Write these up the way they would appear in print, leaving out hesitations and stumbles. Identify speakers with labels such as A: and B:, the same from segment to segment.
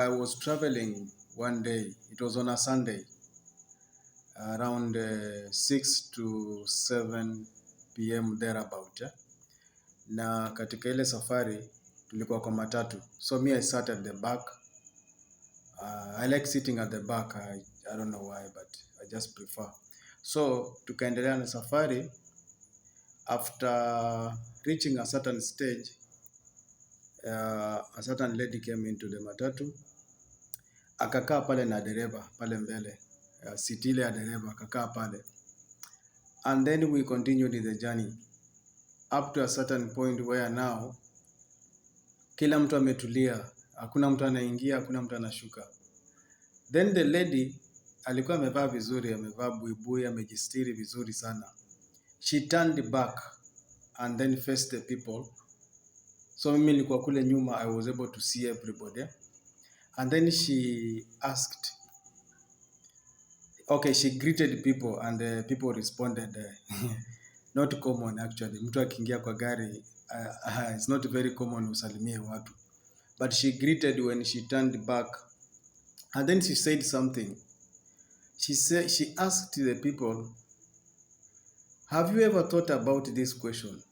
A: I was traveling one day. It was on a Sunday, around 6 to 7 p.m. thereabout. Na katika ile safari tulikuwa kwa matatu. So me I sat at the back. I like sitting at the back. I don't know why, but I just prefer. So tukaendelea na safari. After reaching a certain stage, a certain lady came into the matatu. Akakaa pale na dereva pale mbele, siti ile ya dereva, akakaa pale, and then we continued the journey up to a certain point where now kila mtu ametulia, hakuna mtu anaingia, hakuna mtu anashuka. Then the lady alikuwa amevaa vizuri, amevaa buibui, amejistiri vizuri sana. She turned back and then faced the people. So mimi nilikuwa kule nyuma, I was able to see everybody. And then she asked, okay, she greeted people and the people responded. Not common actually. Mtu akiingia kwa gari, it's not very common usalimie watu. But she greeted when she turned back. And then she said something. She asked the people, have you ever thought about this question?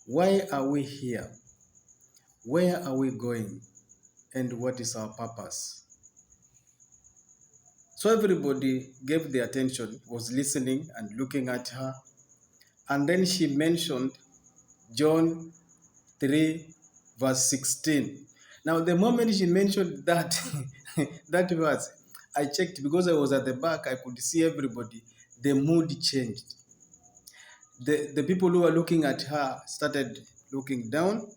A: Why are we here? Where are we going? And what is our purpose? So everybody gave their attention, was listening and looking at her. And then she mentioned John 3 verse 16. Now the moment she mentioned that, that verse, I checked because I was at the back, I could see everybody. The mood changed. The people who were looking at her started looking down.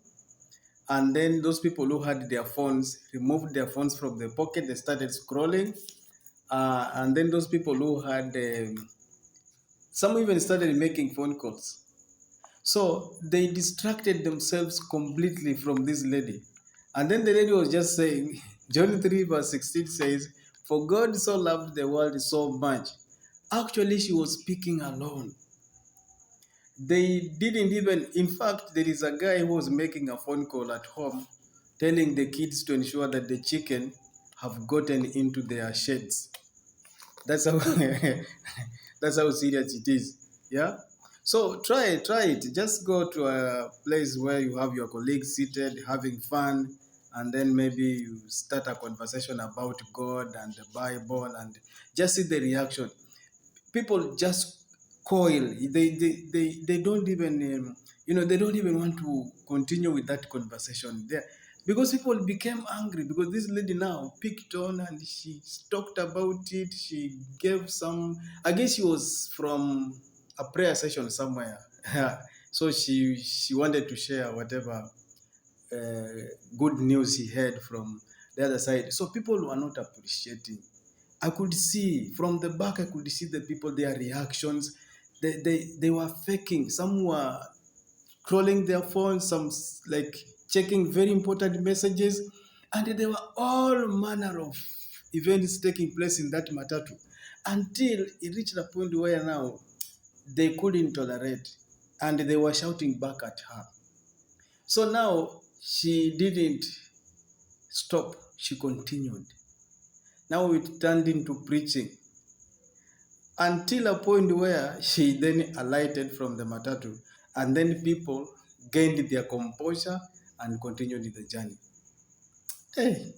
A: And then those people who had their phones removed their phones from the pocket. They started scrolling. And then those people who had, some even started making phone calls. So they distracted themselves completely from this lady. And then the lady was just saying, John 3 verse 16 says, for God so loved the world so much. Actually, she was speaking alone. They didn't even, in fact, there is a guy who was making a phone call at home, telling the kids to ensure that the chicken have gotten into their sheds. That's how that's how serious it is. Yeah. So try it. Just go to a place where you have your colleagues seated, having fun, and then maybe you start a conversation about God and the Bible, and just see the reaction. People just coil. They don't even they don't even want to continue with that conversation there, because people became angry because this lady now picked on and she talked about it. She gave some, I guess she was from a prayer session somewhere. So she wanted to share whatever good news he heard from the other side. So people were not appreciating. I could see from the back, I could see the people, their reactions. They were faking. Some were scrolling their phones, some like checking very important messages, and there were all manner of events taking place in that matatu until it reached a point where now they couldn't tolerate and they were shouting back at her. So now she didn't stop, she continued. Now it turned into preaching until a point where she then alighted from the matatu, and then people gained their composure and continued the journey. Hey.